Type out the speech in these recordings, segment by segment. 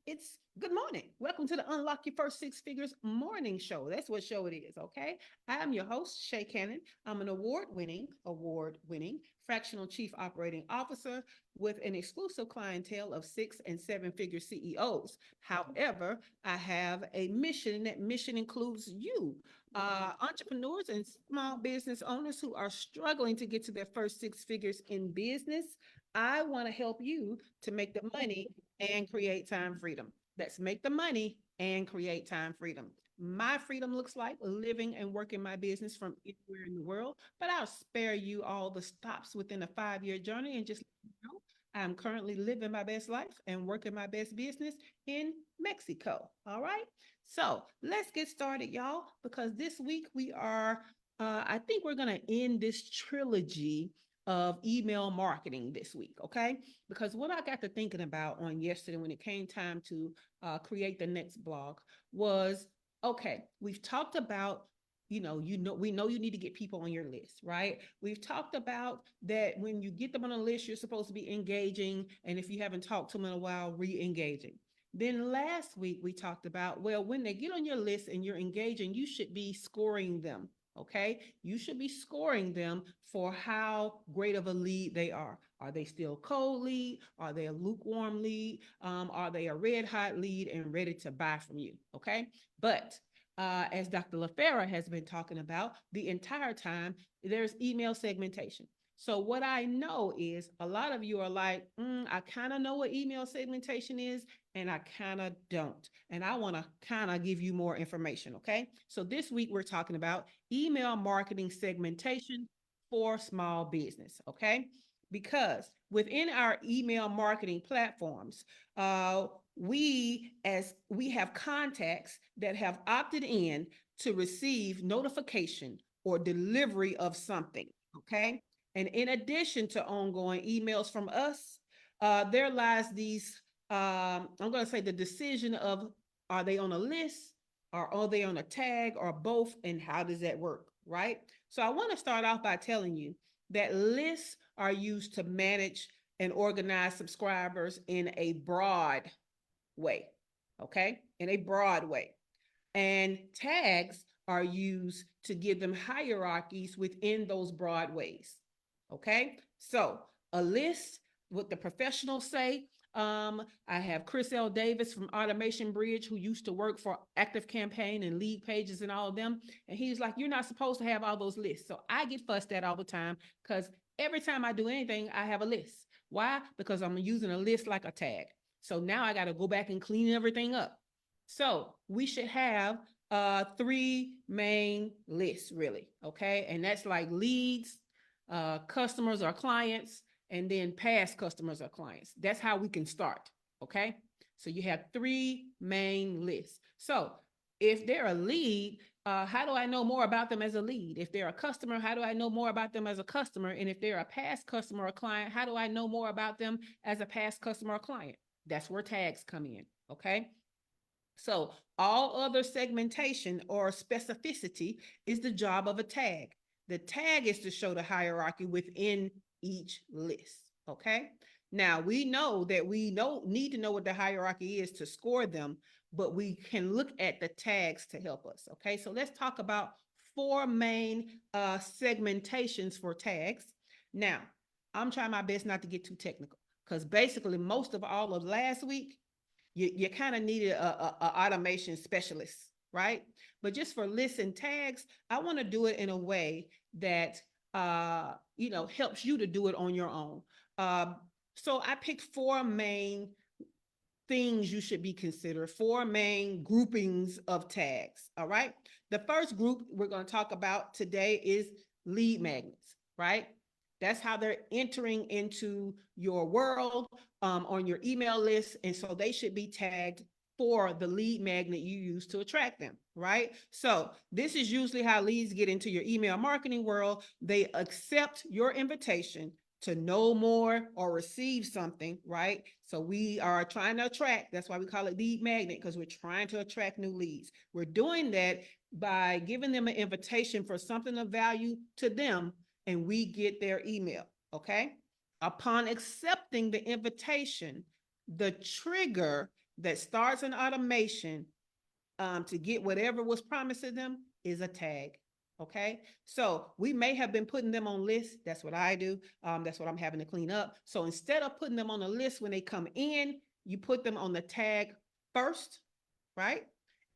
It's good morning. Welcome to the Unlock Your First Six Figures morning show. That's what show it is, okay? I am your host, Shay Cannon. I'm an award-winning fractional chief operating officer with an exclusive clientele of 6 and 7 figure CEOs. However, I have a mission, and that mission includes you, entrepreneurs and small business owners who are struggling to get to their first six figures in business. I want to help you to make the money and create time freedom. Let's make the money and create time freedom. My freedom looks like living and working my business from anywhere in the world, but I'll spare you all the stops within a 5 year journey and just let you know I'm currently living my best life and working my best business in Mexico. All right. So let's get started, y'all, because this week I think we're going to end this trilogy of email marketing this week. Okay. Because what I got to thinking about on yesterday when it came time to create the next blog was, okay, we've talked about, we know you need to get people on your list, right? We've talked about that when you get them on a list, you're supposed to be engaging. And if you haven't talked to them in a while, re-engaging. Then last week we talked about, well, when they get on your list and you're engaging, you should be scoring them. Okay. You should be scoring them for how great of a lead they are. Are they still cold lead? Are they a lukewarm lead? Are they a red hot lead and ready to buy from you? Okay. But as Dr. LaFera has been talking about the entire time, there's email segmentation. So what I know is a lot of you are like, I kind of know what email segmentation is, and I kind of don't. And I want to kind of give you more information. Okay. So this week we're talking about email marketing segmentation for small business. Okay. Because within our email marketing platforms, we have contacts that have opted in to receive notification or delivery of something. Okay. And in addition to ongoing emails from us, there lies these, I'm going to say the decision of are they on a list or are they on a tag or both, and how does that work, right? So I want to start off by telling you that lists are used to manage and organize subscribers in a broad way, okay? In a broad way. And tags are used to give them hierarchies within those broad ways. Okay. So a list, what the professionals say. I have Chris L. Davis from Automation Bridge, who used to work for Active Campaign and Lead Pages and all of them. And he's like, you're not supposed to have all those lists. So I get fussed at all the time because every time I do anything, I have a list. Why? Because I'm using a list like a tag. So now I got to go back and clean everything up. So we should have three main lists, really. Okay. And that's like leads, customers or clients, and then past customers or clients. That's how we can start. Okay. So you have three main lists. So if they're a lead, how do I know more about them as a lead? If they're a customer, how do I know more about them as a customer? And if they're a past customer or client, how do I know more about them as a past customer or client? That's where tags come in. Okay. So all other segmentation or specificity is the job of a tag. The tag is to show the hierarchy within each list. Okay. Now we know that we don't need to know what the hierarchy is to score them, but we can look at the tags to help us. Okay. So let's talk about four main segmentations for tags. Now, I'm trying my best not to get too technical because basically most of all of last week, you kind of needed a automation specialist, right? But just for lists and tags, I want to do it in a way that helps you to do it on your own. So I picked four main things you should be considered, four main groupings of tags. All right. The first group we're going to talk about today is lead magnets, right? That's how they're entering into your world on your email list. And so they should be tagged for the lead magnet you use to attract them, right? So this is usually how leads get into your email marketing world. They accept your invitation to know more or receive something, right? So we are trying to attract, that's why we call it lead magnet, because we're trying to attract new leads. We're doing that by giving them an invitation for something of value to them, and we get their email, okay? Upon accepting the invitation, the trigger that starts an automation to get whatever was promised to them is a tag. Okay. So we may have been putting them on lists. That's what I do. That's what I'm having to clean up. So instead of putting them on a list when they come in, you put them on the tag first, right?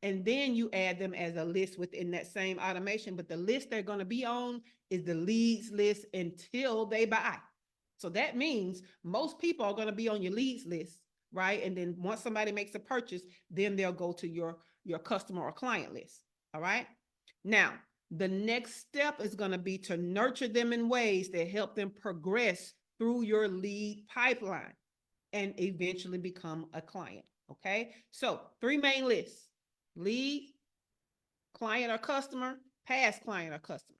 And then you add them as a list within that same automation. But the list they're going to be on is the leads list until they buy. So that means most people are going to be on your leads list, right? And then once somebody makes a purchase, then they'll go to your customer or client list. All right. Now, the next step is going to be to nurture them in ways that help them progress through your lead pipeline and eventually become a client. Okay. So 3 main lists: lead, client or customer, past client or customer.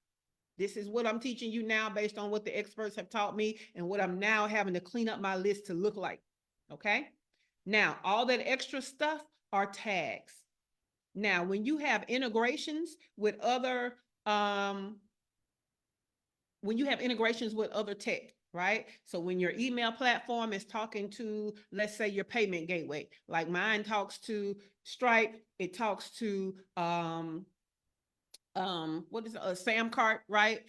This is what I'm teaching you now based on what the experts have taught me and what I'm now having to clean up my list to look like. Okay. Now, all that extra stuff are tags. Now, when you have integrations with other, tech, right? So when your email platform is talking to, let's say, your payment gateway, like mine talks to Stripe, it talks to what is a Samcart, right?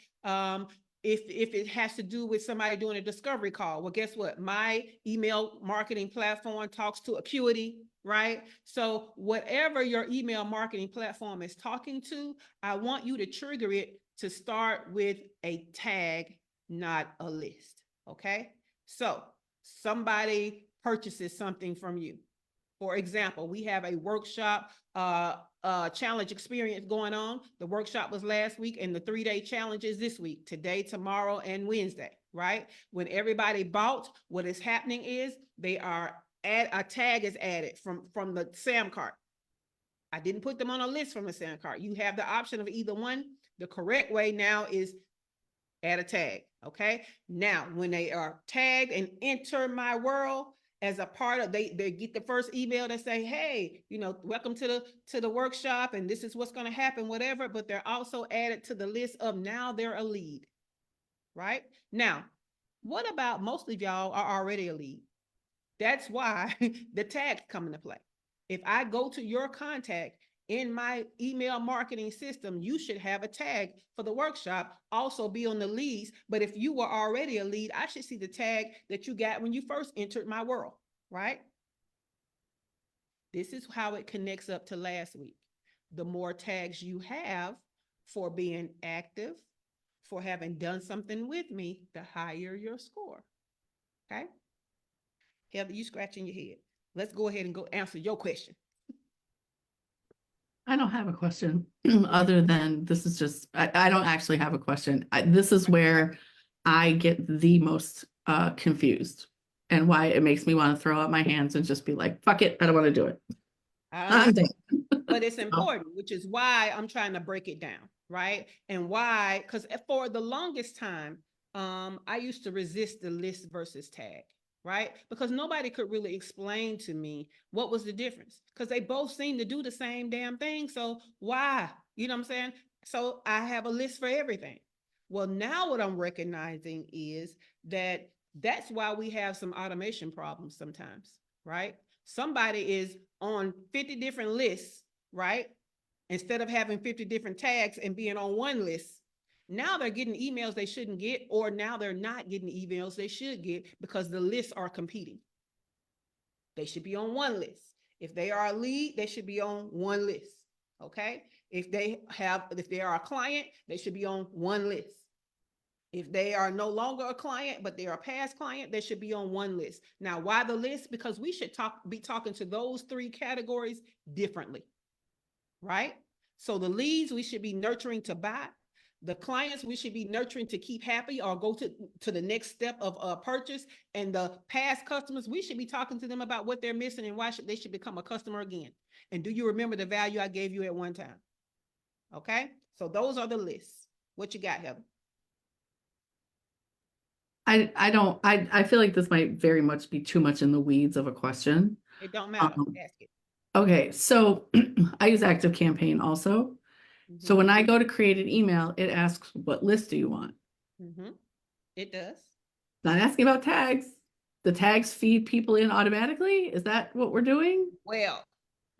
If it has to do with somebody doing a discovery call, well, guess what? My email marketing platform talks to Acuity, right? So whatever your email marketing platform is talking to, I want you to trigger it to start with a tag, not a list. Okay. So somebody purchases something from you. For example, we have a workshop challenge experience going on. The workshop was last week and the 3-day challenge is this week, today, tomorrow, and Wednesday, right? When everybody bought, what is happening is they are a tag is added from the Samcart. I didn't put them on a list from the Samcart. You have the option of either one. The correct way now is add a tag. Okay. Now, when they are tagged and enter my world as a part of, they get the first email that say, hey, welcome to the workshop, and this is what's going to happen, whatever. But they're also added to the list of, now they're a lead. Right now, what about most of y'all are already a lead? That's why the tags come into play. If I go to your contact in my email marketing system, you should have a tag for the workshop, also be on the leads. But if you were already a lead, I should see the tag that you got when you first entered my world, right? This is how it connects up to last week. The more tags you have for being active, for having done something with me, the higher your score. Okay? Heather, you scratching your head. Let's go ahead and go answer your question. I don't have a question other than this is just, I don't actually have a question. This is where I get the most confused and why it makes me want to throw up my hands and just be like, fuck it, I don't want to do it. But it's important, which is why I'm trying to break it down, right? And why, because for the longest time, I used to resist the list versus tag, right? Because nobody could really explain to me what was the difference, because they both seem to do the same damn thing. So why? You know what I'm saying? So I have a list for everything. Well, now what I'm recognizing is that that's why we have some automation problems sometimes, right? Somebody is on 50 different lists, right? Instead of having 50 different tags and being on one list, now they're getting emails they shouldn't get, or now they're not getting emails they should get because the lists are competing. They should be on one list. If they are a lead, they should be on one list. Okay. If they are a client, they should be on one list. If they are no longer a client, but they are a past client, they should be on one list. Now, why the list? Because we should be talking to those 3 categories differently, right? So the leads we should be nurturing to buy. The clients we should be nurturing to keep happy or go to the next step of purchase. And the past customers, we should be talking to them about what they're missing and why they should become a customer again. And do you remember the value I gave you at one time? Okay, so those are the lists. What you got, Heather? I feel like this might very much be too much in the weeds of a question. It don't matter. Ask it. Okay, so I use ActiveCampaign also. So when I go to create an email, it asks, what list do you want? It does. Not asking about tags. the tags feed people in automatically? Is that what we're doing? Well,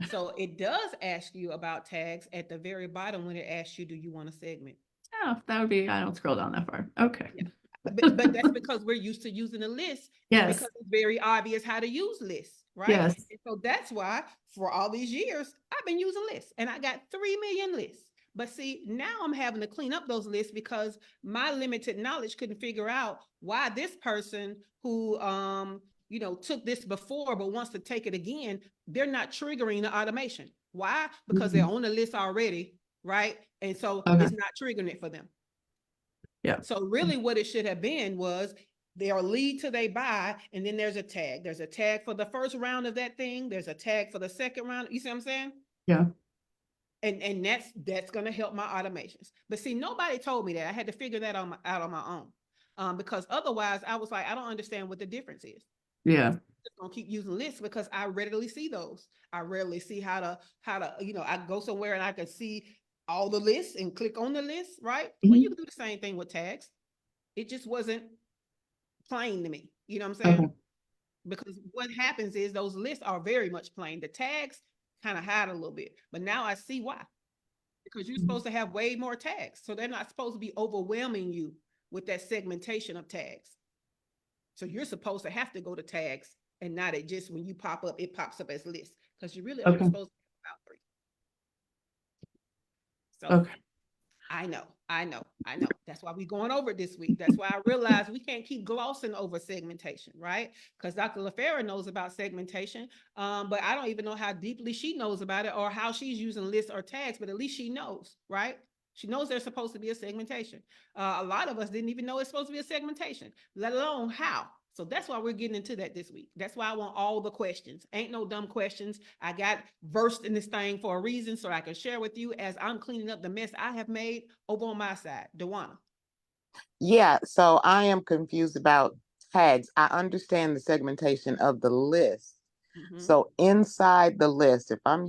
so it does ask you about tags at the very bottom when it asks you, do you want to segment? Oh, that would be, I don't scroll down that far. Okay. Yeah. But that's because we're used to using a list, and Yes. because it's very obvious how to use lists, right? Yes. And so that's why for all these years I've been using lists, and I got 3 million lists. But see, now I'm having to clean up those lists because my limited knowledge couldn't figure out why this person who took this before but wants to take it again, they're not triggering the automation. Why? Because they're Mhm. on the list already, right? And so Okay. it's not triggering it for them. Yeah. So really what it should have been was their lead till they buy, and then there's a tag. There's a tag for the first round of that thing. There's a tag for the second round. You see what I'm saying? Yeah. And that's going to help my automations. But see, nobody told me that. I had to figure that out on my own. Because otherwise I was like, I don't understand what the difference is. Yeah. I'm just gonna keep using lists because I readily see those. I rarely see how to, I go somewhere and I can see all the lists and click on the list, right? Well, you Mhm. can do the same thing with tags. It just wasn't plain to me. You know what I'm Okay. saying? Because what happens is those lists are very much plain. The tags kind of hide a little bit, but now I see why. Because you're Mhm. supposed to have way more tags. So they're not supposed to be overwhelming you with that segmentation of tags. So you're supposed to have to go to tags and not it just when you pop up, it pops up as lists. Because you really only Okay. supposed to have about 3. So Okay. I know. That's why we're going over it this week. That's why I realized we can't keep glossing over segmentation, right? Because Dr. LaFera knows about segmentation, but I don't even know how deeply she knows about it or how she's using lists or tags, but at least she knows, right? She knows there's supposed to be a segmentation. A lot of us didn't even know it's supposed to be a segmentation, let alone how. So that's why we're getting into that this week. That's why I want all the questions. Ain't no dumb questions. I got versed in this thing for a reason so I can share with you as I'm cleaning up the mess I have made over on my side. Dewana. Yeah, so I am confused about tags. I understand the segmentation of the list. Mm-hmm. So inside the list, if I'm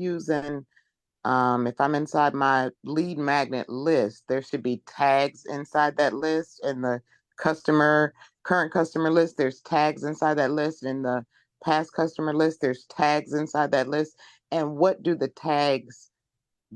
inside my lead magnet list, there should be tags inside that list. And the customer, current customer list, there's tags inside that list. In the past customer list, there's tags inside that list. And what do the tags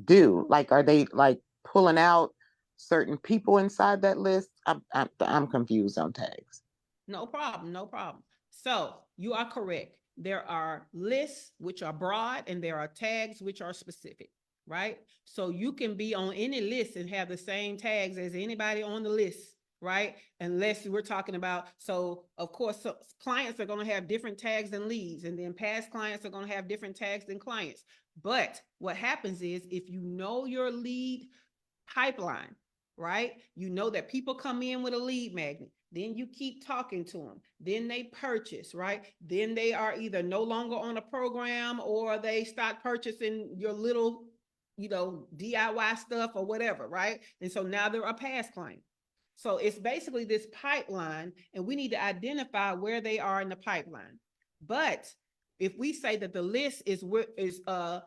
do? Like, are they like pulling out certain people inside that list? I'm confused on tags. No problem. No problem. So you are correct. There are lists which are broad and there are tags which are specific, right? So you can be on any list and have the same tags as anybody on the list, right? Unless we're talking about, so of course, so clients are going to have different tags than leads, and then past clients are going to have different tags than clients. But what happens is if you know your lead pipeline, right? You know that people come in with a lead magnet. Then you keep talking to them. Then they purchase, right? Then they are either no longer on a program or they start purchasing your little, DIY stuff or whatever, right? And so now they're a past client. So it's basically this pipeline, and we need to identify where they are in the pipeline. But if we say that the list is the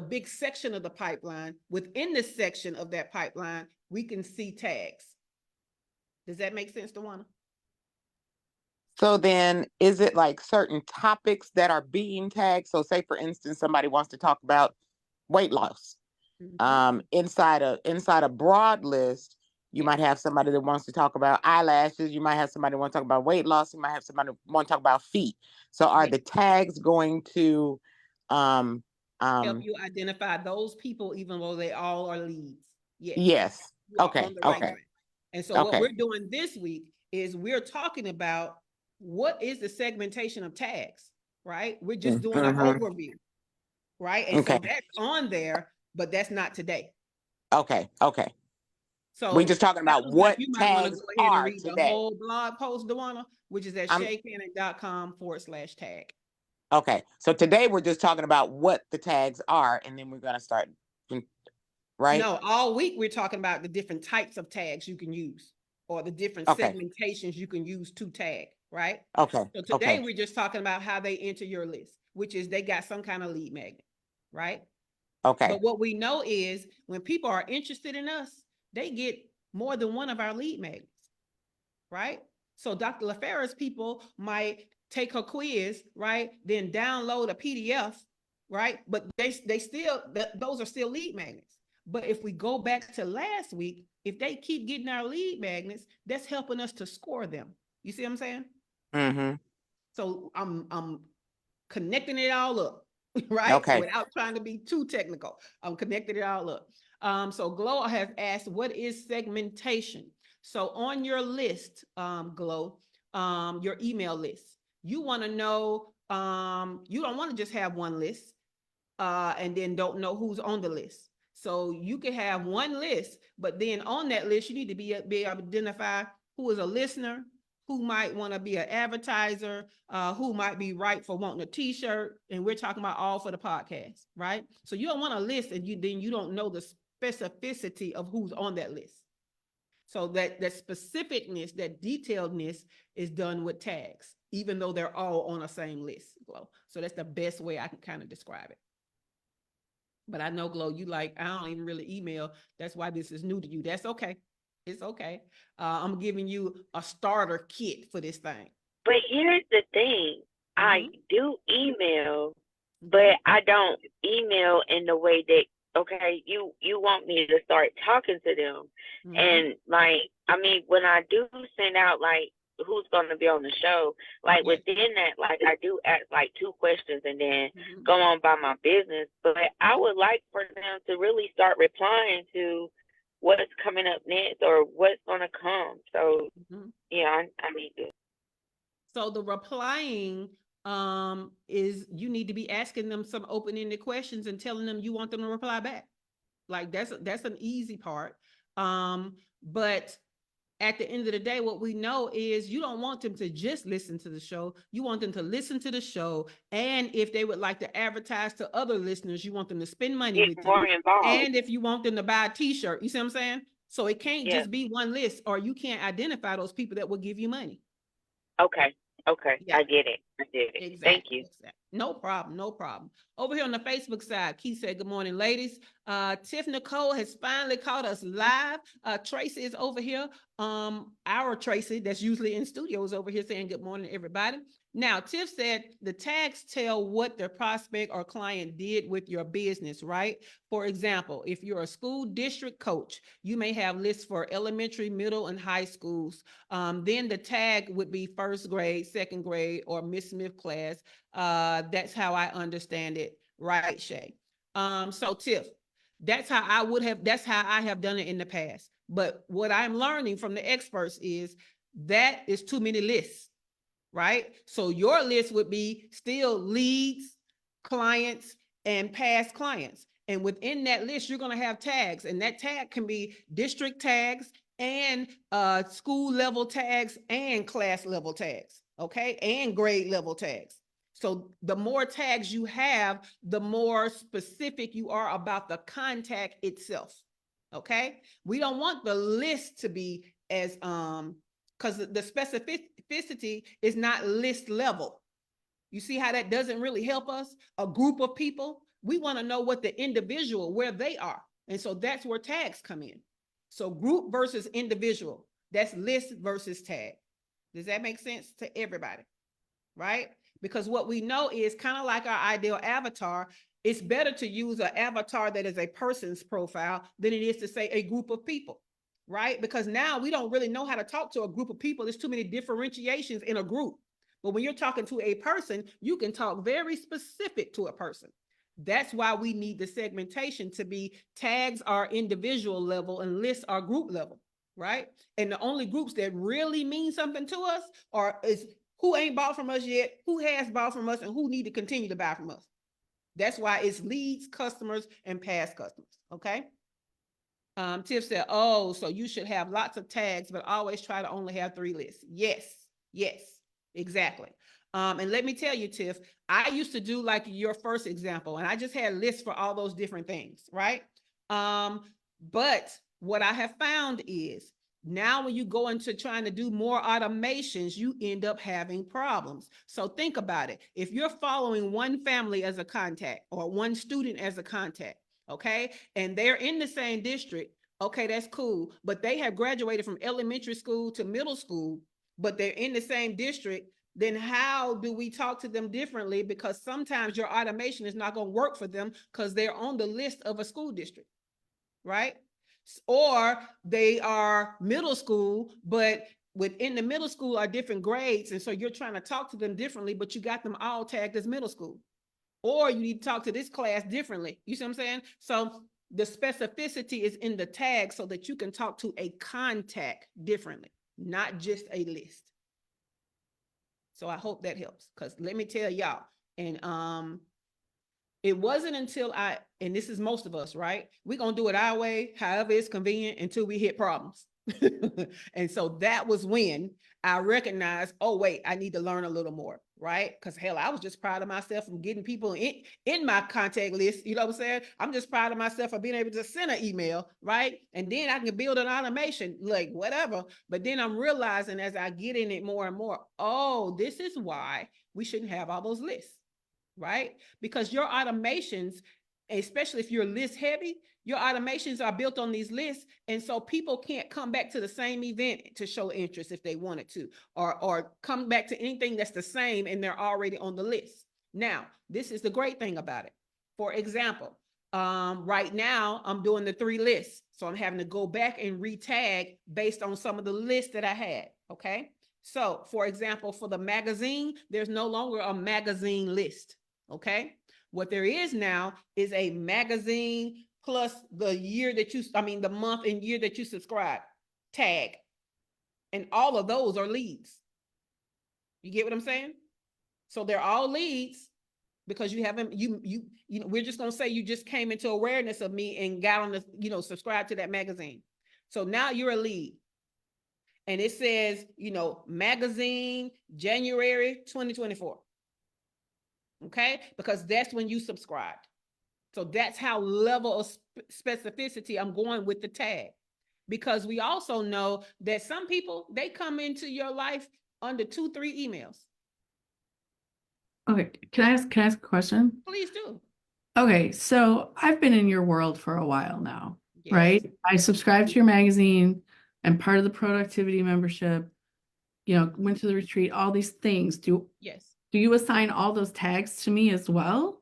big section of the pipeline, within this section of that pipeline, we can see tags. Does that make sense, Dewana? So then is it like certain topics that are being tagged? So say for instance, somebody wants to talk about weight loss. Mm-hmm. Inside a broad list, you Yes. might have somebody that wants to talk about eyelashes. You might have somebody who wants to talk about weight loss. You might have somebody who want to talk about feet. So are Yes. the tags going to um Help um you identify those people, even though they all are leads. Yes. yes. You are Okay. on the right Okay. track. And so what Okay. we're doing this week is we're talking about what is the segmentation of tags, right? We're just doing an Mm-hmm. overview, right? And so Okay. that's on there, but that's not today. Okay. Okay. We So just talking about sounds like what you might want to go tags ahead and are read the today. whole blog post, Dewana, which is at I'm shaycannon.com/tag. okay. So today we're just talking about what the tags are, and then we're gonna start, right? No, all week we're talking about the different types of tags you can use or the different Okay. segmentations you can use to tag, right? Okay. So today Okay. we're just talking about how they enter your list, which is they got some kind of lead magnet, right? Okay. But what we know is when people are interested in us, they get more than one of our lead magnets, right? So Dr. LaFerra's people might take her quiz, right? Then download a PDF, right? But they still, those are still lead magnets. But if we go back to last week, if they keep getting our lead magnets, that's helping us to score them. You see what I'm saying? Mm-hmm. So I'm connecting it all up, right? Okay. Without trying to be too technical. I'm connecting it all up. So Glow has asked, what is segmentation? So on your list, Glow, your email list, you want to know, you don't want to just have one list and then don't know who's on the list. So you can have one list, but then on that list, you need to be able to identify who is a listener, who might want to be an advertiser, who might be right for wanting a t-shirt. And we're talking about all for the podcast, right? So you don't want a list and you don't know the specificity of who's on that list. So that specificness, that detailedness is done with tags, even though they're all on the same list, Glow. So that's the best way I can kind of describe it. But I know, Glow, you like, I don't even really email. That's why this is new to you. That's okay. It's okay. I'm giving you a starter kit for this thing. But here's the thing. I do email, but I don't email in the way that, okay, you want me to start talking to them. And like, I mean, when I do send out like who's going to be on the show, like within that, like I do ask like 2 questions and then go on by my business. But I would like for them to really start replying to what's coming up next or what's going to come. So yeah, I need to. So the replying is you need to be asking them some open-ended questions and telling them you want them to reply back. Like that's an easy part. But at the end of the day, what we know is you don't want them to just listen to the show. You want them to listen to the show. And if they would like to advertise to other listeners, you want them to spend money with more you. involved. And if you want them to buy a t-shirt, you see what I'm saying? So it can't just be one list, or you can't identify those people that will give you money. Okay. I get it. Exactly. Thank you. Exactly. No problem. Over here on the Facebook side, Keith said, good morning, ladies. Tiff Nicole has finally caught us live. Tracy is over here. Our Tracy that's usually in studio is over here saying good morning, everybody. Now, Tiff said the tags tell what the prospect or client did with your business, right? For example, if you're a school district coach, you may have lists for elementary, middle, and high schools. Then the tag would be first grade, second grade, or Miss Smith class. That's how I understand it, right, Shay? So Tiff, that's how I have done it in the past. But what I'm learning from the experts is that is too many lists, right? So your list would be still leads, clients, and past clients. And within that list, you're going to have tags, and that tag can be district tags and school level tags and class level tags, okay? And grade level tags. So the more tags you have, the more specific you are about the contact itself, okay? We don't want the list to be as, because the specificity is not list level. You see how that doesn't really help us? A group of people, we want to know what the individual, where they are. And so that's where tags come in. So group versus individual, that's list versus tag. Does that make sense to everybody? Right? Because what we know is kind of like our ideal avatar, it's better to use an avatar that is a person's profile than it is to say a group of people, right? Because now we don't really know how to talk to a group of people. There's too many differentiations in a group. But when you're talking to a person, you can talk very specific to a person. That's why we need the segmentation to be tags are individual level and lists are group level, right? And the only groups that really mean something to us is who ain't bought from us yet, who has bought from us, and who need to continue to buy from us. That's why it's leads, customers, and past customers, okay? Tiff said, oh, so you should have lots of tags, but always try to only have 3 lists. Yes, exactly. And let me tell you, Tiff, I used to do like your first example, and I just had lists for all those different things, right? But what I have found is now when you go into trying to do more automations, you end up having problems. So think about it. If you're following one family as a contact or one student as a contact, okay, and they're in the same district, okay, that's cool, but they have graduated from elementary school to middle school, but they're in the same district, then how do we talk to them differently? Because sometimes your automation is not going to work for them because they're on the list of a school district, right? Or they are middle school, but within the middle school are different grades. And so you're trying to talk to them differently, but you got them all tagged as middle school. Or you need to talk to this class differently. You see what I'm saying? So the specificity is in the tag so that you can talk to a contact differently, not just a list. So I hope that helps, because let me tell y'all, and it wasn't until and this is most of us, right? We're going to do it our way, however it's convenient, until we hit problems. And so that was when I recognized, oh, wait, I need to learn a little more, right? Because hell, I was just proud of myself from getting people in my contact list. You know what I'm saying? I'm just proud of myself for being able to send an email, right? And then I can build an automation, like whatever. But then I'm realizing as I get in it more and more, oh, this is why we shouldn't have all those lists, right? Because your automations, especially if you're list heavy, your automations are built on these lists. And so people can't come back to the same event to show interest if they wanted to, or come back to anything that's the same and they're already on the list. Now, this is the great thing about it. For example, right now I'm doing the 3 lists. So I'm having to go back and retag based on some of the lists that I had. Okay. So for example, for the magazine, there's no longer a magazine list. Okay. What there is now is a magazine plus the year that the month and year that you subscribe tag. And all of those are leads. You get what I'm saying? So they're all leads because you haven't, we're just going to say you just came into awareness of me and got on the, subscribe to that magazine. So now you're a lead. And it says, magazine, January 2024. Okay? Because that's when you subscribed. So that's how level of specificity I'm going with the tag. Because we also know that some people, they come into your life under 2-3 emails. Okay, can I ask a question? Please do. Okay, so I've been in your world for a while now, Yes. right? I subscribed to your magazine. I'm part of the productivity membership, went to the retreat, all these things. Yes. Do you assign all those tags to me as well?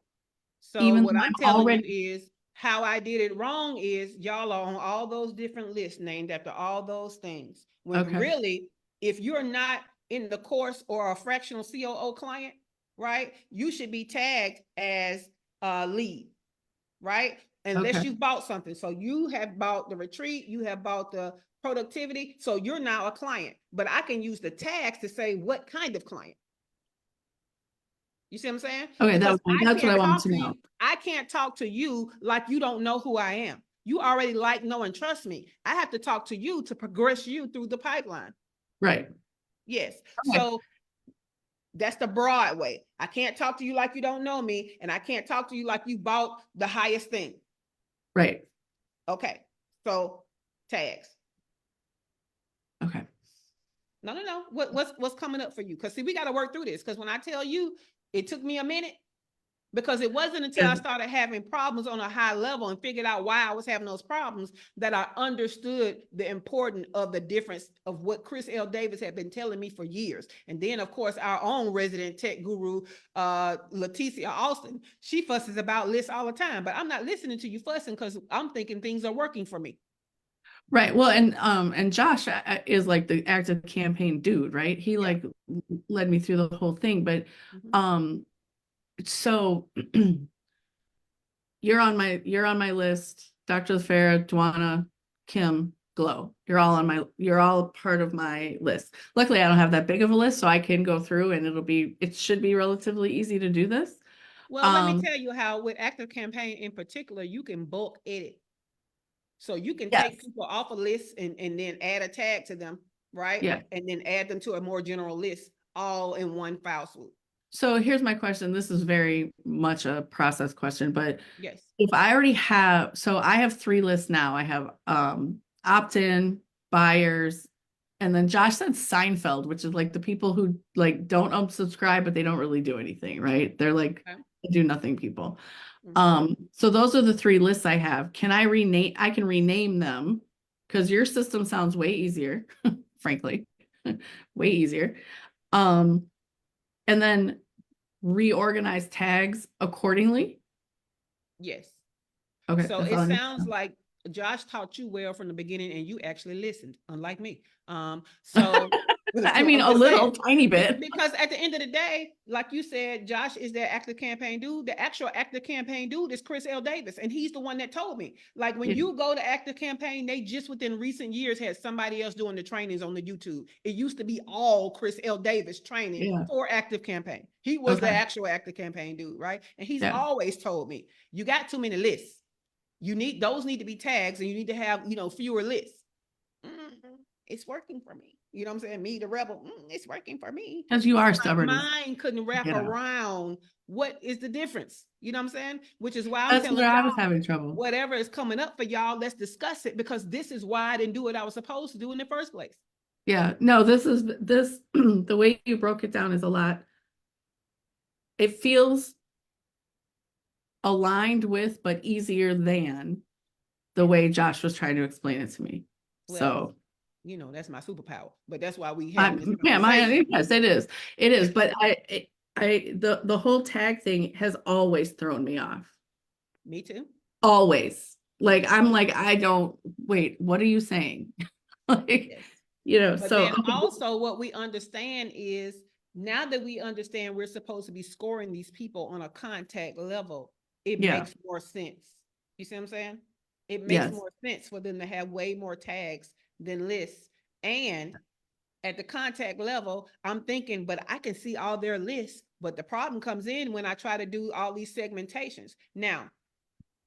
So Even what though I'm I'm telling already... you is how I did it wrong is y'all are on all those different lists named after all those things. When really, if you're not in the course or a fractional COO client, right, you should be tagged as a lead, right? Unless you've bought something. So you have bought the retreat, you have bought the productivity, so you're now a client. But I can use the tags to say what kind of client. You see what I'm saying? Okay, that's what I wanted to know. I can't talk to you like you don't know who I am. You already like, know, and trust me. I have to talk to you to progress you through the pipeline. Right. Yes. Okay. So that's the broad way. I can't talk to you like you don't know me, and I can't talk to you like you bought the highest thing. Right. Okay. So tags. Okay. No. What's coming up for you? Because see, we got to work through this. Because when I tell you, it took me a minute. Because it wasn't until I started having problems on a high level and figured out why I was having those problems that I understood the importance of the difference of what Chris L. Davis had been telling me for years. And then, of course, our own resident tech guru, Leticia Austin, she fusses about lists all the time. But I'm not listening to you fussing because I'm thinking things are working for me. Right. Well, and Josh is like the active campaign dude, right? He like led me through the whole thing. But so you're on my list, Dr. LaFera, Dwana, Kim, Glow. You're all part of my list. Luckily, I don't have that big of a list, so I can go through and it should be relatively easy to do this. Well, let me tell you how with active campaign in particular, you can bulk edit. So you can take people off a list and then add a tag to them, right? Yeah. And then add them to a more general list all in one file swoop. So here's my question. This is very much a process question, but yes, if I already have, so I have 3 lists now. I have opt-in, buyers, and then Josh said Seinfeld, which is like the people who like don't unsubscribe, but they don't really do anything, right? They're like do nothing people. So those are the 3 lists I have. Can I rename them because your system sounds way easier, frankly. way easier. And then reorganize tags accordingly. Yes. Okay, So that's it all I need to sounds know. like Josh taught you well from the beginning and you actually listened, unlike me. So I mean, I'm a just saying, little tiny bit. because at the end of the day, like you said, Josh is that active campaign dude. The actual active campaign dude is Chris L. Davis. And he's the one that told me, like, when Yeah. you go to active campaign, they just within recent years had somebody else doing the trainings on the YouTube. It used to be all Chris L. Davis training Yeah. for active campaign. He was the Okay. actual active campaign dude, right? And he's Yeah. always told me, you got too many lists. Those need to be tags, and you need to have, fewer lists. It's working for me. You know what I'm saying? Me, the rebel, it's working for me. Because you are But my stubborn. mind couldn't wrap You know. around what is the difference. You know what I'm saying? Which is why I'm That's telling where I was y'all, having trouble. whatever is coming up for y'all, let's discuss it, because this is why I didn't do what I was supposed to do in the first place. Yeah. No, this the way you broke it down is a lot. It feels aligned with, but easier than the way Josh was trying to explain it to me. Well, So that's my superpower, but that's why we having this yeah, conversation. yes, it is. But the whole tag thing has always thrown me off. Me too. Always. Like, I'm like, I don't, wait, what are you saying? Like, Yes. But so then okay. also what we understand is, now that we understand we're supposed to be scoring these people on a contact level, it Yeah. makes more sense. You see what I'm saying? It makes Yes. more sense for them to have way more tags than lists. And at the contact level, I'm thinking, but I can see all their lists. But the problem comes in when I try to do all these segmentations. Now,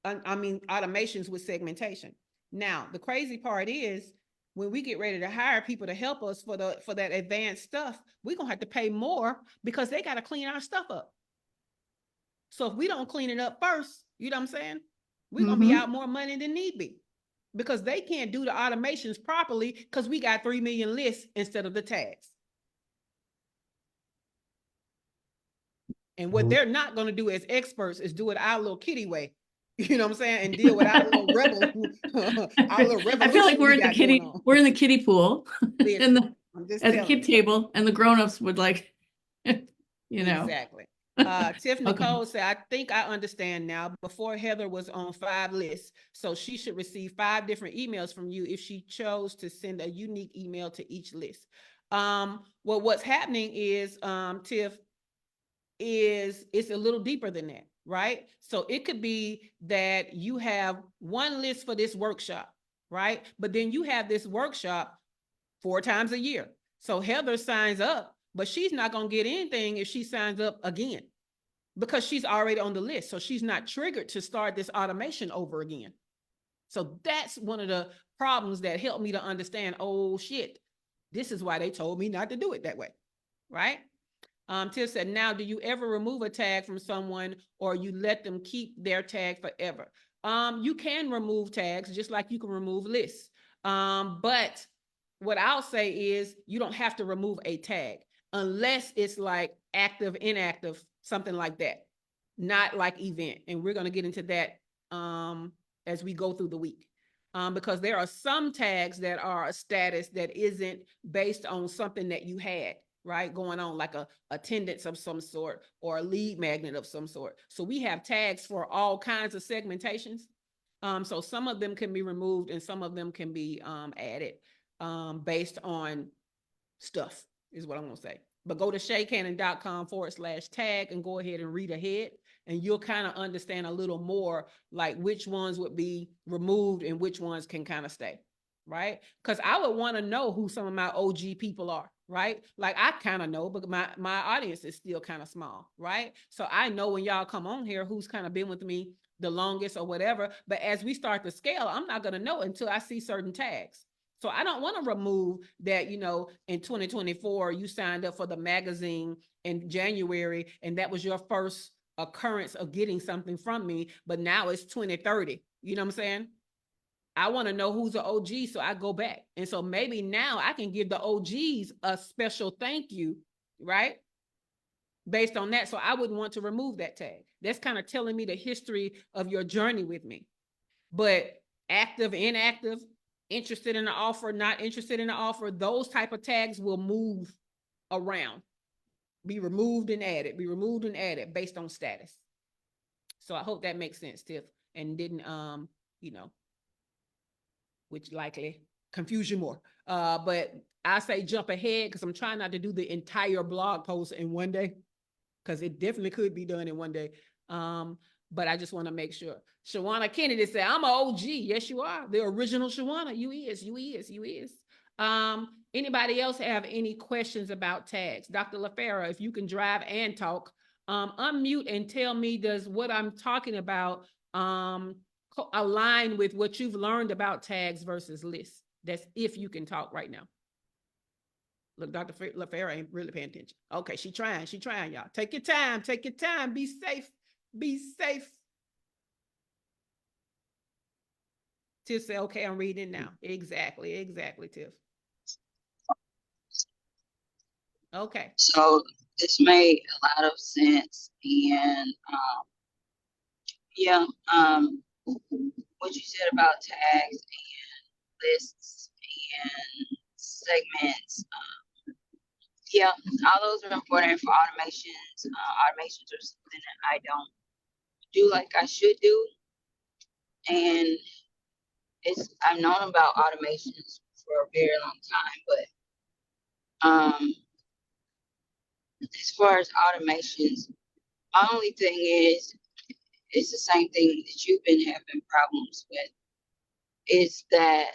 automations with segmentation. Now, the crazy part is, when we get ready to hire people to help us for that advanced stuff, we're gonna have to pay more because they got to clean our stuff up. So if we don't clean it up first, you know what I'm saying? We're gonna be out more money than need be, because they can't do the automations properly because we got 3 million lists instead of the tags. And what they're not going to do as experts is do it our little kitty way. You know what I'm saying? And deal with our little rebel, our little revolution. I feel like we're in the kiddie pool and at the kid table, and the grown-ups would like, Exactly. Tiff Nicole said, I think I understand now. Before, Heather was on 5 lists, so she should receive 5 different emails from you if she chose to send a unique email to each list. Well, what's happening is, Tiff, it's a little deeper than that, right? So it could be that you have one list for this workshop, right? But then you have this workshop 4 times a year. So Heather signs up, but she's not going to get anything if she signs up again, because she's already on the list. So she's not triggered to start this automation over again. So that's one of the problems that helped me to understand, oh shit, this is why they told me not to do it that way, right? Tiff said, now, do you ever remove a tag from someone, or you let them keep their tag forever? You can remove tags just like you can remove lists. But what I'll say is, you don't have to remove a tag unless it's like active, inactive, something like that, not like event. And we're going to get into that as we go through the week. Because there are some tags that are a status that isn't based on something that you had, right, going on, like a attendance of some sort or a lead magnet of some sort. So we have tags for all kinds of segmentations. So some of them can be removed and some of them can be added based on stuff, is what I'm gonna say. But go to shaycannon.com/tag and go ahead and read ahead, and you'll kind of understand a little more, like which ones would be removed and which ones can kind of stay, right? Because I would want to know who some of my OG people are, right? Like, I kind of know, but my audience is still kind of small, right? So I know when y'all come on here who's kind of been with me the longest or whatever. But as we start to scale, I'm not gonna know until I see certain tags. So I don't want to remove that, in 2024, you signed up for the magazine in January, and that was your first occurrence of getting something from me, but now it's 2030. You know what I'm saying? I want to know who's an OG, so I go back. And so maybe now I can give the OGs a special thank you, right? Based on that. So I wouldn't want to remove that tag. That's kind of telling me the history of your journey with me. But active, inactive, interested in the offer, not interested in the offer, those type of tags will move around, be removed and added based on status. So I hope that makes sense, Tiff, and didn't, which likely confuse you more. But I say jump ahead because I'm trying not to do the entire blog post in one day, because it definitely could be done in one day. But I just want to make sure. Shawana Kennedy said, I'm an OG. Yes, you are. The original Shawana. You is. Anybody else have any questions about tags? Dr. LaFera, if you can drive and talk, unmute and tell me, does what I'm talking about align with what you've learned about tags versus lists? That's if you can talk right now. Look, Dr. LaFera ain't really paying attention. Okay, she trying, y'all. Take your time, be safe. Tiff said, okay, I'm reading now. Exactly, Tiff. Okay. So this made a lot of sense. And what you said about tags and lists and segments, all those are important for automations. Automations are something that I don't do like I should do. And I've known about automations for a very long time, but as far as automations, my only thing is, it's the same thing that you've been having problems with, is that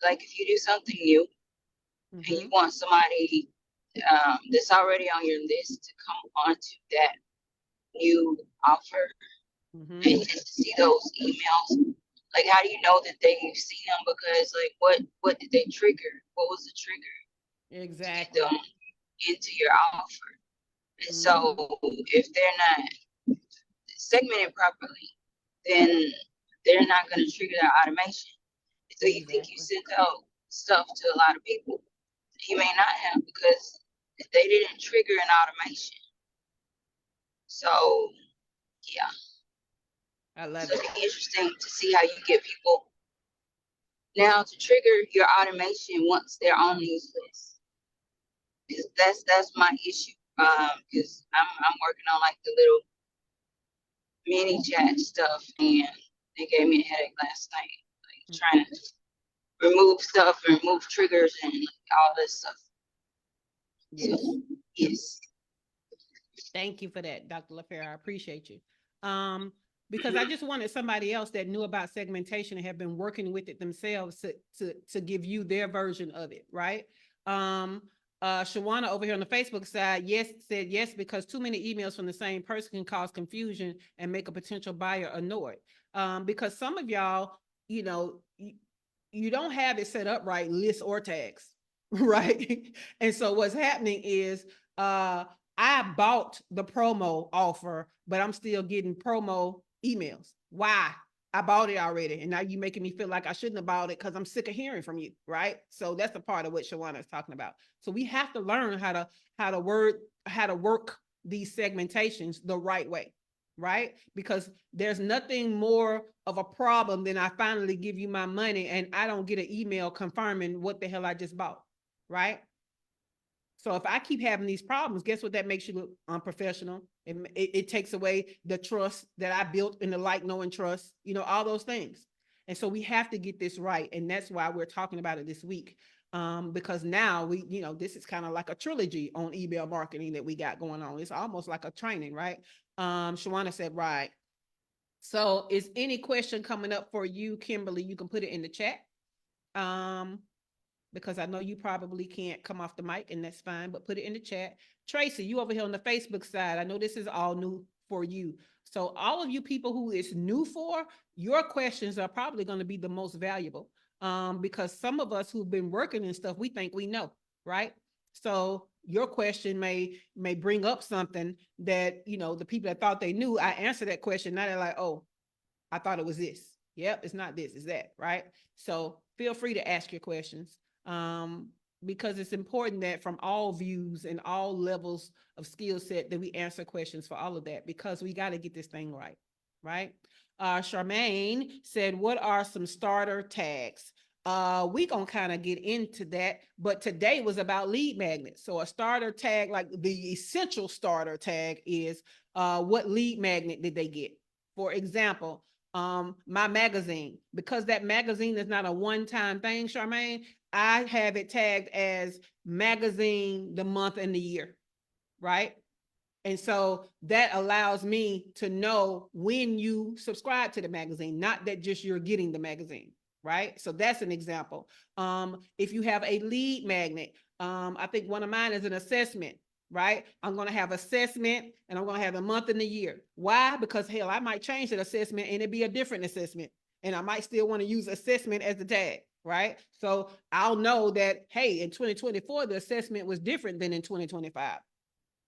like if you do something new and you want somebody that's already on your list to come onto that new offer and to see those emails, like how do you know that they've seen them? Because like what did they trigger? What was the trigger exactly to get them into your offer? And so if they're not segmented properly, then they're not going to trigger that automation. So you think you sent out stuff to a lot of people, you may not have, because they didn't trigger an automation. So yeah, I love so it. it'd be interesting to see how you get people now to trigger your automation once they're on these lists. Because that's my issue. Because I'm working on like the little mini chat stuff, and they gave me a headache last night, like trying to remove stuff and remove triggers and like, all this stuff. Yes. So, yes. Thank you for that, Dr. LaFera. I appreciate you. Because I just wanted somebody else that knew about segmentation and have been working with it themselves to give you their version of it, right? Shawana over here on the Facebook side, said yes, because too many emails from the same person can cause confusion and make a potential buyer annoyed. Because some of y'all, you don't have it set up right, lists or tags, right? And so what's happening is I bought the promo offer, but I'm still getting promo emails. Why? I bought it already, and now you're making me feel like I shouldn't have bought it because I'm sick of hearing from you, right? So that's the part of what Shawana is talking about. So we have to learn how to work these segmentations the right way, right? Because there's nothing more of a problem than I finally give you my money and I don't get an email confirming what the hell I just bought, right? So if I keep having these problems, guess what? That makes you look unprofessional. It takes away the trust that I built in the like, know, and trust, all those things. And so we have to get this right. And that's why we're talking about it this week. Because now this is kind of like a trilogy on email marketing that we got going on. It's almost like a training, right? Shawana said, right. So is any question coming up for you, Kimberly? You can put it in the chat. Because I know you probably can't come off the mic, and that's fine, but put it in the chat. Tracy, you over here on the Facebook side, I know this is all new for you. So all of you people who it's new for, your questions are probably going to be the most valuable, because some of us who've been working and stuff, we think we know, right? So your question may bring up something that, the people that thought they knew, I answered that question, now they're like, oh, I thought it was this. Yep, it's not this, it's that, right? So feel free to ask your questions. Because it's important that from all views and all levels of skill set that we answer questions for all of that, because we got to get this thing right, right? Charmaine said, what are some starter tags? We gonna kind of get into that, but today was about lead magnets. So a starter tag, like the essential starter tag is, what lead magnet did they get? For example, my magazine, because that magazine is not a one-time thing, Charmaine, I have it tagged as magazine, the month and the year, right? And so that allows me to know when you subscribe to the magazine, not that just you're getting the magazine, right? So that's an example. If you have a lead magnet, I think one of mine is an assessment, right? I'm going to have assessment and I'm going to have a month and a year. Why? Because hell, I might change that assessment and it'd be a different assessment. And I might still want to use assessment as the tag, right? So I'll know that, hey, in 2024, the assessment was different than in 2025,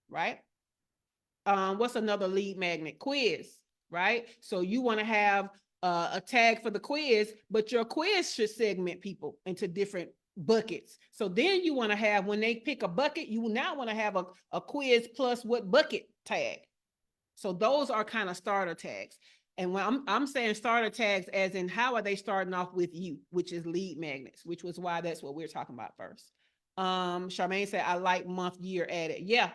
right? What's another lead magnet? Quiz, right? So you want to have a tag for the quiz, but your quiz should segment people into different buckets. So then you want to have, when they pick a bucket, you now want to have a quiz plus what bucket tag. So those are kind of starter tags. And when I'm saying starter tags, as in how are they starting off with you, which is lead magnets, which was why that's what we're talking about first. Charmaine said, I like month year added. Yeah,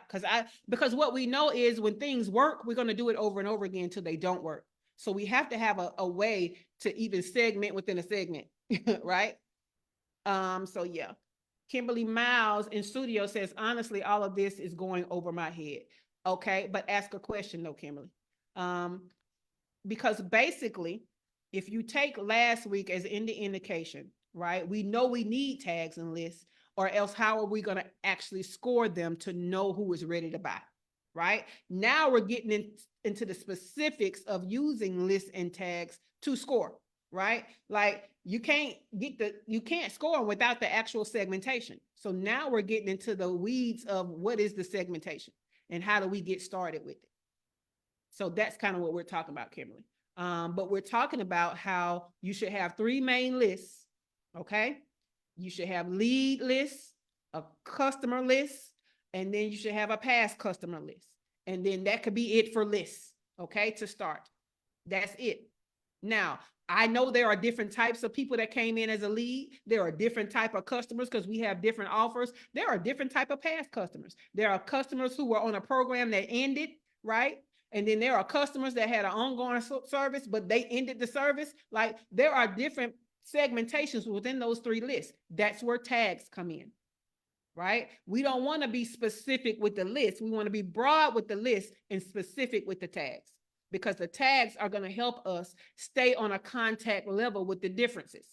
because what we know is when things work, we're going to do it over and over again until they don't work. So we have to have a way to even segment within a segment, right? So yeah. Kimberly Miles in studio says, honestly, all of this is going over my head. Okay, but ask a question though, Kimberly. Because basically, if you take last week as in the indication, right, we know we need tags and lists, or else how are we going to actually score them to know who is ready to buy, right? Now we're getting into the specifics of using lists and tags to score, right? Like you can't score them without the actual segmentation. So now we're getting into the weeds of what is the segmentation and how do we get started with it. So that's kind of what we're talking about, Kimberly. But we're talking about how you should have 3 main lists, okay? You should have lead lists, a customer list, and then you should have a past customer list. And then that could be it for lists, okay, to start. That's it. Now, I know there are different types of people that came in as a lead. There are different type of customers because we have different offers. There are different type of past customers. There are customers who were on a program that ended, right? And then there are customers that had an ongoing service, but they ended the service. Like there are different segmentations within those 3 lists. That's where tags come in, right? We don't want to be specific with the list. We want to be broad with the list and specific with the tags, because the tags are going to help us stay on a contact level with the differences.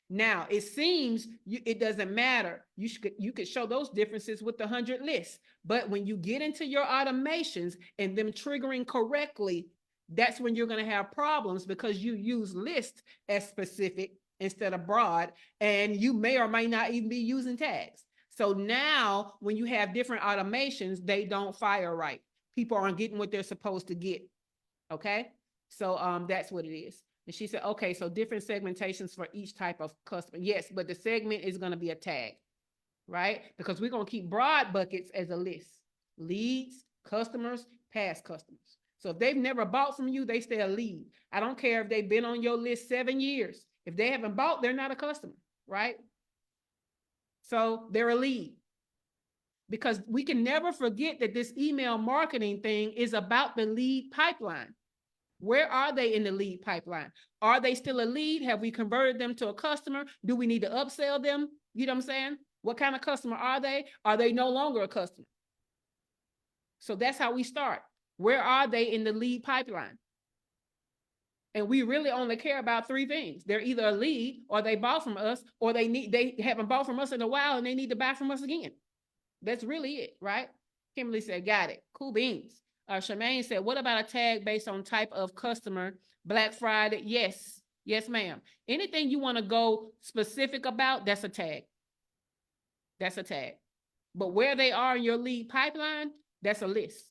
Now, it seems it doesn't matter. You could show those differences with the 100 lists, but when you get into your automations and them triggering correctly, that's when you're going to have problems because you use list as specific instead of broad, and you may or may not even be using tags. So now when you have different automations, they don't fire right. People aren't getting what they're supposed to get. Okay. So that's what it is. And she said, okay, so different segmentations for each type of customer. Yes, but the segment is going to be a tag, right? Because we're going to keep broad buckets as a list. Leads, customers, past customers. So if they've never bought from you, they stay a lead. I don't care if they've been on your list 7 years. If they haven't bought, they're not a customer, right? So they're a lead. Because we can never forget that this email marketing thing is about the lead pipeline. Where are they in the lead pipeline? Are they still a lead? Have we converted them to a customer? Do we need to upsell them? You know what I'm saying? What kind of customer are they? Are they no longer a customer? So that's how we start. Where are they in the lead pipeline? And we really only care about 3 things. They're either a lead, or they bought from us, or they haven't bought from us in a while and they need to buy from us again. That's really it, right? Kimberly said, got it. Cool beans. Charmaine said, what about a tag based on type of customer? Black Friday? Yes. Yes, ma'am. Anything you want to go specific about, that's a tag. That's a tag. But where they are in your lead pipeline, that's a list.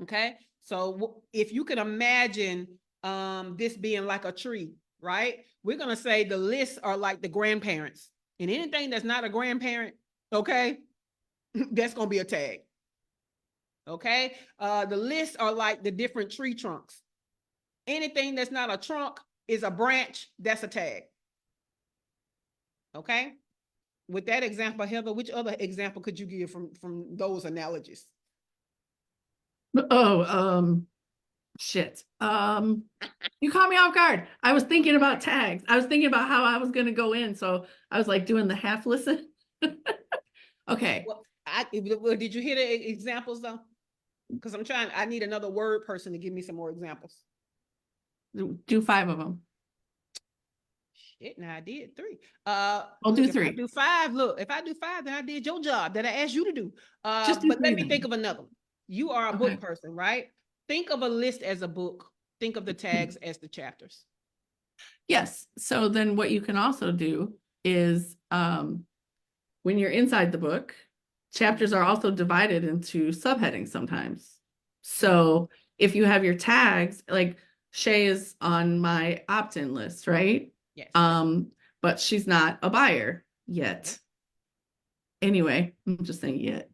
Okay. So if you can imagine this being like a tree, right? We're going to say the lists are like the grandparents. And anything that's not a grandparent, okay, that's going to be a tag. Okay. The lists are like the different tree trunks. Anything that's not a trunk is a branch. That's a tag. Okay. With that example, Heather, which other example could you give from those analogies? Oh, shit. You caught me off guard. I was thinking about tags. I was thinking about how I was going to go in. So I was like doing the half listen. Okay. Well, did you hear the examples though? Because I need another word person to give me some more examples. Do 5 of them. Shit, now I did 3. I'll do If I 3. do 5, look, if I do 5, then I did your job that I asked you to do. Just do But 3 let me then. think of another one. You are a Okay. book person, right? Think of a list as a book. Think of the tags as the chapters. Yes. So then what you can also do is when you're inside the book, chapters are also divided into subheadings sometimes. So if you have your tags, like Shay is on my opt-in list, right? Yes. But she's not a buyer yet. Anyway, I'm just saying yet.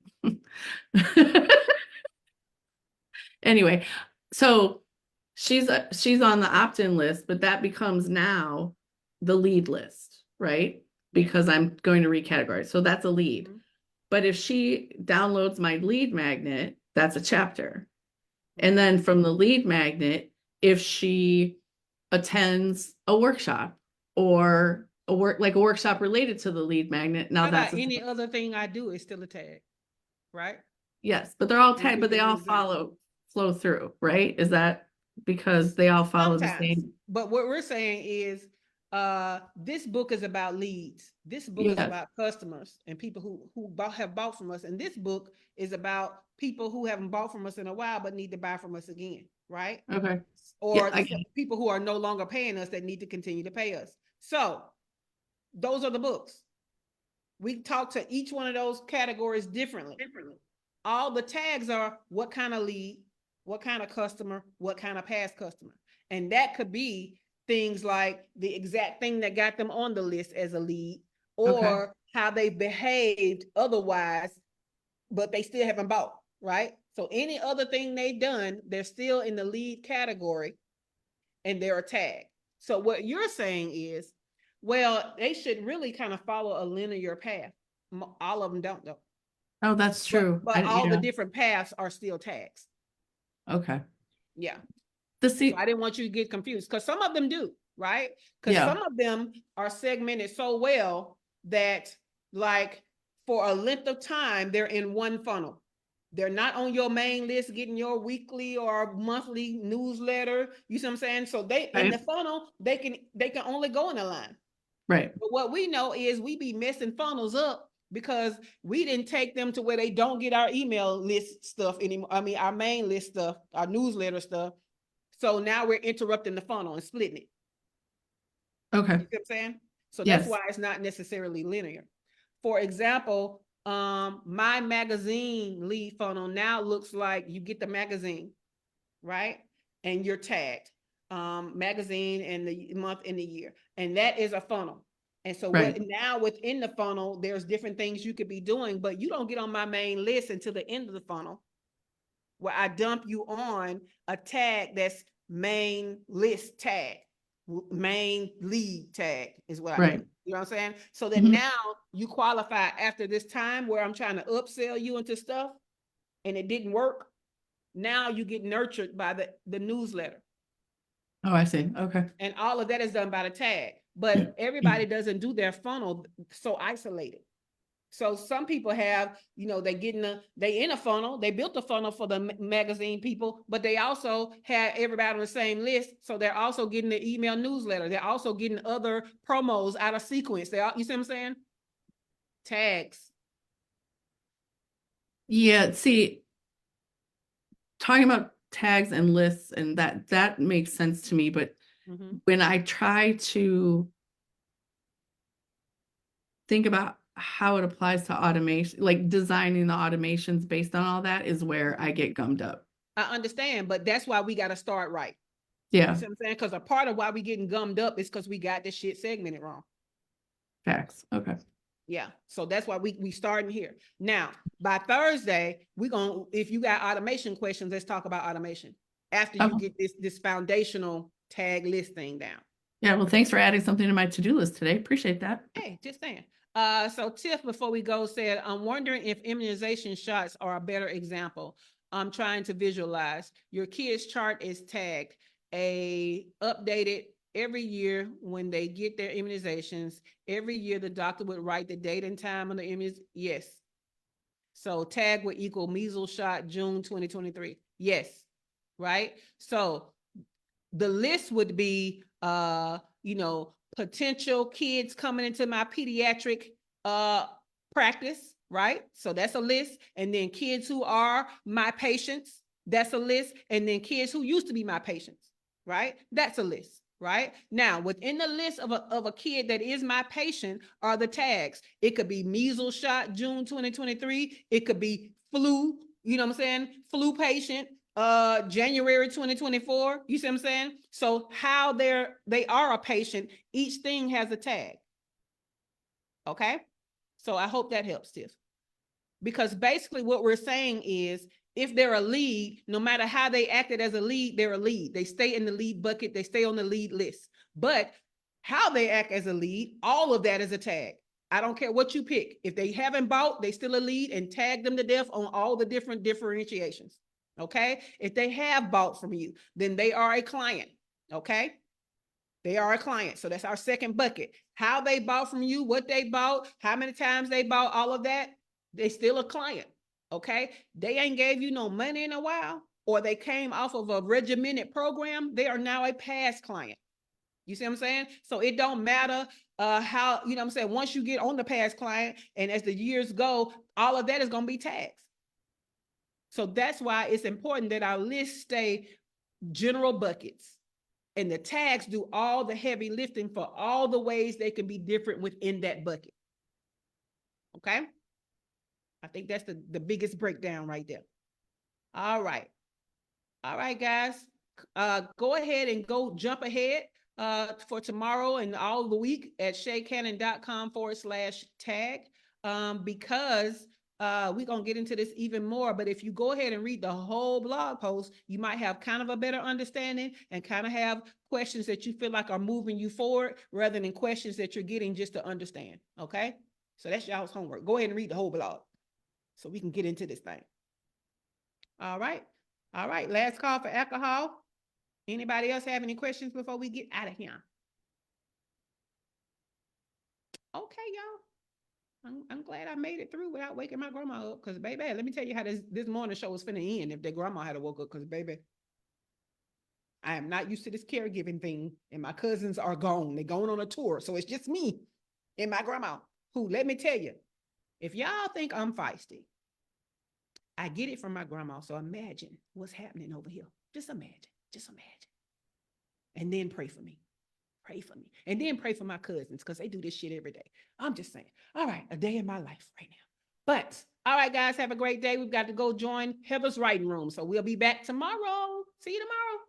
Anyway, so she's on the opt-in list, but that becomes now the lead list, right? Because I'm going to recategorize. So that's a lead. Mhm. But if she downloads my lead magnet, that's a chapter. And then from the lead magnet, if she attends a workshop or a workshop related to the lead magnet, now How that's about any other thing I do is still a tag, right? yes, but they're all Can you tagged, but give they me an all example? flow through, right? Is that because they all follow the Sometimes, same? but what we're saying is this book is about leads. This book is Yes. about customers and people who have bought from us. And this book is about people who haven't bought from us in a while but need to buy from us again, right? Okay. Or Yeah, I get it. people who are no longer paying us that need to continue to pay us. So those are the books. We talk to each one of those categories differently. All the tags are what kind of lead, what kind of customer, what kind of past customer. And that could be things like the exact thing that got them on the list as a lead, or Okay. how they behaved otherwise, but they still haven't bought, right? So any other thing they've done, they're still in the lead category and they're a tag. So what you're saying is, well, they should really kind of follow a linear path. All of them don't though. Oh, that's true. But all the Yeah. different paths are still tags. Okay. Yeah. The So I didn't want you to get confused because some of them do, right? Because Yeah. some of them are segmented so well that, like, for a length of time, they're in one funnel. They're not on your main list getting your weekly or monthly newsletter. You see what I'm saying? So they in the Right. funnel, they can only go in a line. Right. But what we know is we be messing funnels up because we didn't take them to where they don't get our email list stuff anymore. I mean, our main list stuff, our newsletter stuff. So now we're interrupting the funnel and splitting it. Okay. You see what I'm saying? So that's Yes. why it's not necessarily linear. For example, my magazine lead funnel now looks like you get the magazine, right? And you're tagged, magazine and the month and the year. And that is a funnel. And so Right. what now within the funnel, there's different things you could be doing, but you don't get on my main list until the end of the funnel, where I dump you on a tag that's main list tag, main lead tag is what I Right. do. You know what I'm saying? So that Mhm. now you qualify after this time where I'm trying to upsell you into stuff and it didn't work. Now you get nurtured by the newsletter. Oh, I see. Okay. And all of that is done by the tag. But everybody doesn't do their funnel so isolated. So some people have, they in a funnel, they built a funnel for the magazine people, but they also have everybody on the same list. So they're also getting the email newsletter. They're also getting other promos out of sequence. You see what I'm saying? Tags. Yeah. See, talking about tags and lists and that makes sense to me, but when I try to think about how it applies to automation, like designing the automations based on all that is where I get gummed up. I understand, but that's why we got to start right. Yeah. You see what I'm saying? Because a part of why we getting gummed up is because we got this shit segmented wrong. Facts. Okay. Yeah. So that's why we starting here. Now, by Thursday, if you got automation questions, let's talk about automation after you get this foundational tag list thing down. Yeah, well, thanks for adding something to my to-do list today. Appreciate that. Hey, just saying. So Tiff, before we go, said, I'm wondering if immunization shots are a better example. I'm trying to visualize. Your kid's chart is tagged, updated every year when they get their immunizations. Every year the doctor would write the date and time on the immunization. Yes. So tag would equal measles shot June 2023. Yes. Right. So the list would be, potential kids coming into my pediatric practice, right? So that's a list. And then kids who are my patients, that's a list. And then kids who used to be my patients, right? That's a list, right? Now, within the list of a kid that is my patient are the tags. It could be measles shot June 2023. It could be flu, flu patient, January 2024. You see what I'm saying? So how they are a patient, each thing has a tag. Okay. So I hope that helps, Tiff. Because basically what we're saying is if they're a lead, no matter how they acted as a lead, they're a lead. They stay in the lead bucket. They stay on the lead list. But how they act as a lead, all of that is a tag. I don't care what you pick. If they haven't bought, they still a lead, and tag them to death on all the different differentiations. Okay. If they have bought from you, then they are a client. Okay. They are a client. So that's our second bucket. How they bought from you, what they bought, how many times they bought, all of that, they still a client. Okay. They ain't gave you no money in a while, or they came off of a regimented program. They are now a past client. You see what I'm saying? So it don't matter how, once you get on the past client and as the years go, all of that is going to be tags. So that's why it's important that our list stay general buckets and the tags do all the heavy lifting for all the ways they can be different within that bucket. Okay. I think that's the biggest breakdown right there. All right. All right, guys. Go ahead and go jump ahead for tomorrow and all the week at shaycannon.com/tag because we're going to get into this even more. But if you go ahead and read the whole blog post, you might have kind of a better understanding and kind of have questions that you feel like are moving you forward rather than questions that you're getting just to understand. Okay. So that's y'all's homework. Go ahead and read the whole blog so we can get into this thing. All right. All right. Last call for alcohol. Anybody else have any questions before we get out of here? Okay, y'all. I'm glad I made it through without waking my grandma up. Because, baby, let me tell you how this morning show was finna end if their grandma had woke up. Because, baby, I am not used to this caregiving thing. And my cousins are gone. They're going on a tour. So it's just me and my grandma who, let me tell you, if y'all think I'm feisty, I get it from my grandma. So imagine what's happening over here. Just imagine. Just imagine. And then pray for me. Pray for me. And then pray for my cousins because they do this shit every day. I'm just saying. All right. A day in my life right now. But all right, guys, have a great day. We've got to go join Heather's writing room. So we'll be back tomorrow. See you tomorrow.